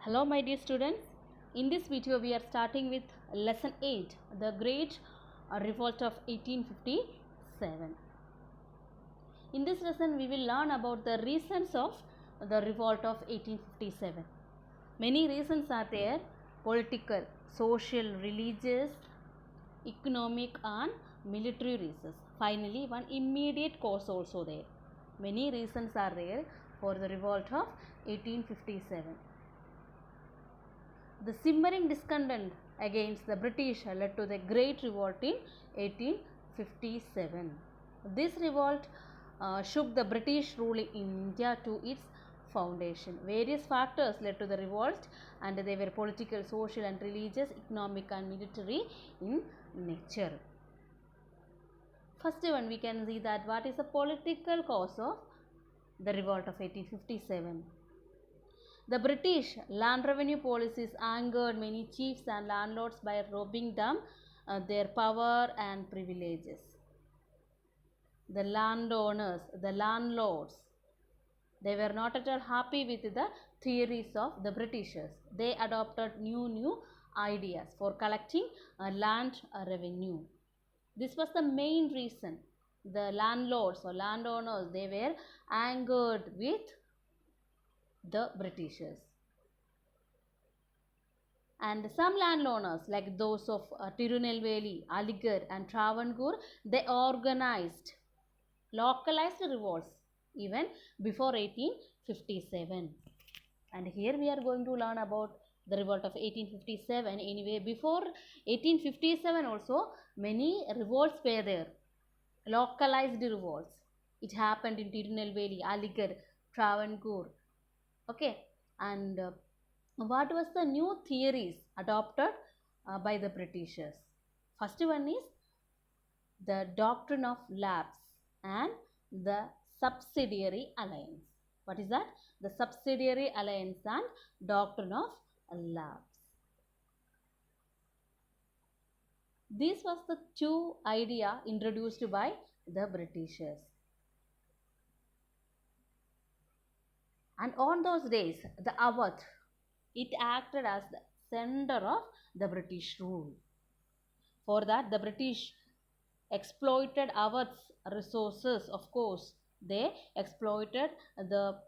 Hello my dear students, in this video we are starting with lesson 8, the Great Revolt of 1857. In this lesson we will learn about the reasons of the revolt of 1857. Many reasons are there: political, social, religious, economic and military reasons. Finally, one immediate cause also there. Many reasons are there for the revolt of 1857. The simmering discontent against the British led to the Great Revolt in 1857. This revolt shook the British rule in India to its foundation. Various factors led to the revolt, and they were political, social and religious, economic and military in nature. First one, we can see that what is the political cause of the revolt of 1857. The British land revenue policies angered many chiefs and landlords by robbing them their power and privileges. The landowners, the landlords, they were not at all happy with the theories of the Britishers. They adopted new ideas for collecting land revenue. This was the main reason. The landlords or landowners, they were angered with the Britishers. And some landowners, like those of Tirunelveli, Aligarh and Travancore, they organized localized revolts even before 1857. And here we are going to learn about the revolt of 1857. Anyway, before 1857 also many revolts were there, localized revolts. It happened in Tirunelveli, Aligarh, Travancore. Okay, and what was the new theories adopted by the Britishers? First one is the doctrine of lapse and the subsidiary alliance. What is that? The subsidiary alliance and doctrine of lapse. This was the two idea introduced by the Britishers. And on those days, the Awadh, it acted as the center of the British rule. For that, the British exploited Awadh's resources. Of course, they exploited the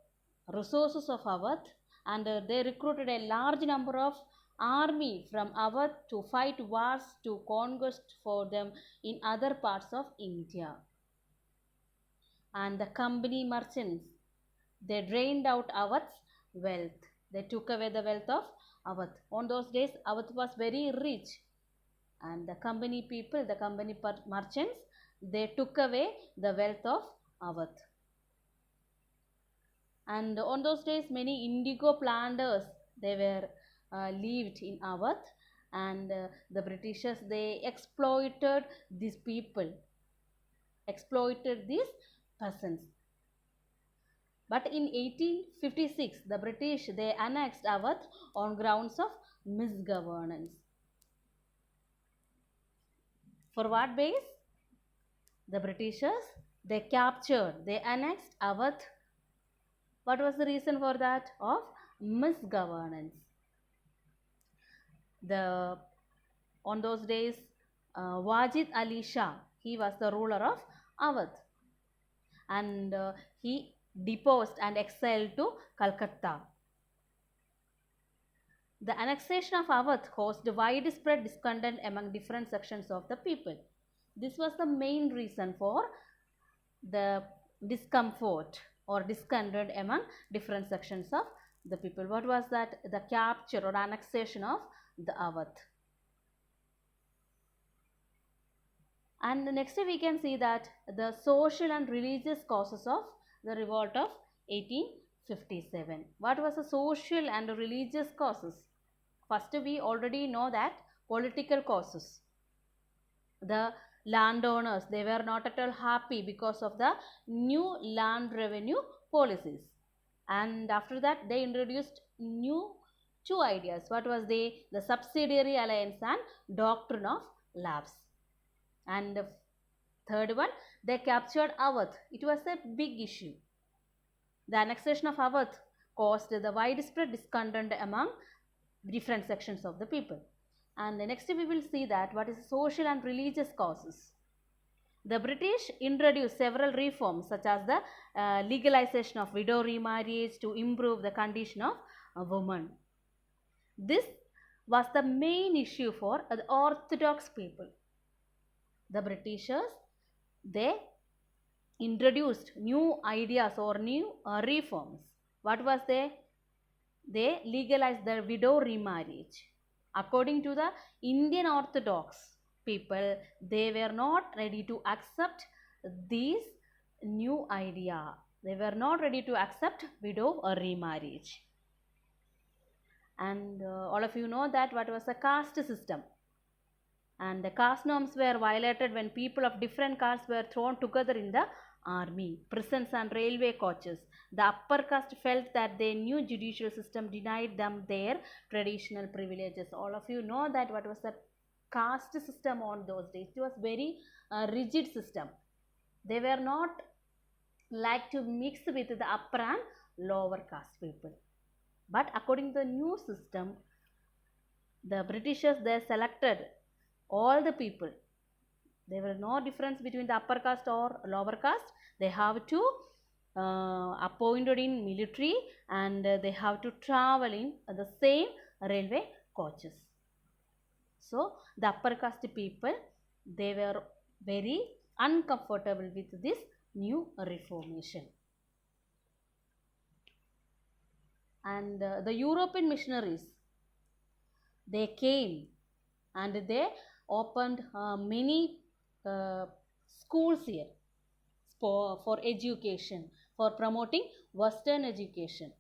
resources of Awadh, and they recruited a large number of army from Awadh to fight wars to conquest for them in other parts of India. And the company merchants, they drained out Awadh's wealth. They took away the wealth of Awadh. On those days, Awadh was very rich. And the company people, the company merchants, they took away the wealth of Awadh. And on those days, many indigo planters, they were lived in Awadh. And the Britishers, they exploited these people, exploited these peasants. But in 1856, the British, they annexed Awadh on grounds of misgovernance. For what base? The Britishers, they captured, they annexed Awadh. What was the reason for that? Of misgovernance. On those days, Wajid Ali Shah, he was the ruler of Awadh. And he deposed and exiled to Calcutta. The annexation of Awadh caused widespread discontent among different sections of the people. This was the main reason for the discomfort or discontent among different sections of the people. What was that? The capture or annexation of the Awadh. And next we can see that the social and religious causes of the revolt of 1857. What was the social and religious causes? First, we already know that political causes. The landowners, they were not at all happy because of the new land revenue policies. And after that, they introduced two ideas. What was they? The subsidiary alliance and doctrine of lapse. And the third one, they captured Awadh. It was a big issue. The annexation of Awadh caused the widespread discontent among different sections of the people. And next we will see that what is social and religious causes. The British introduced several reforms such as the legalization of widow remarriage to improve the condition of women. This was the main issue for the Orthodox people. The Britishers, they introduced new ideas or new reforms. What was they? They legalized the widow remarriage. According to the Indian Orthodox people, they were not ready to accept these new idea. They were not ready to accept widow or remarriage. And all of you know that what was the caste system. And the caste norms were violated when people of different castes were thrown together in the army, prisons and railway coaches. The upper caste felt that their new judicial system denied them their traditional privileges. All of you know that what was the caste system on those days. It was very rigid system. They were not like to mix with the upper and lower caste people. But according to the new system, the Britishers, they selected all the people. There were no difference between the upper caste or lower caste. They have to appointed in military, and they have to travel in the same railway coaches. So the upper caste people, they were very uncomfortable with this new reformation. And the European missionaries, they came and they opened many schools here for education, for promoting Western education.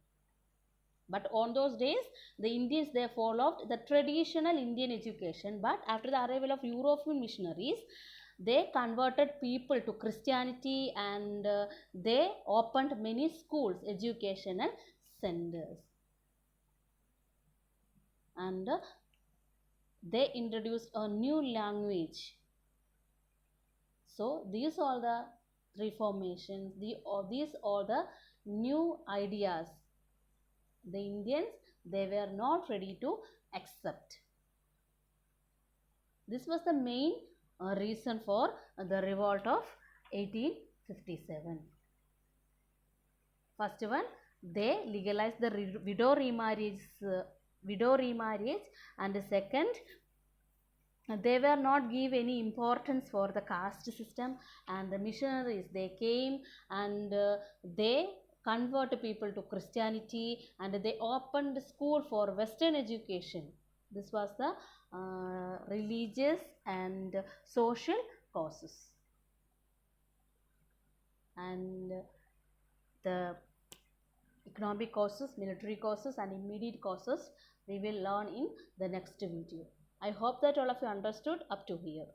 But on those days, the Indians, they followed the traditional Indian education. But after the arrival of European missionaries, they converted people to Christianity, and they opened many schools, educational centers. And they introduced a new language. So these are the reformations, these are the new ideas. The Indians, they were not ready to accept. This was the main reason for the revolt of 1857. First one, they legalized the widow remarriage, and the second, they were not give any importance for the caste system. And the missionaries, they came and they convert people to Christianity, and they opened school for Western education. This was the religious and social causes. And the economic causes, military causes and immediate causes we will learn in the next video. I hope that all of you understood up to here.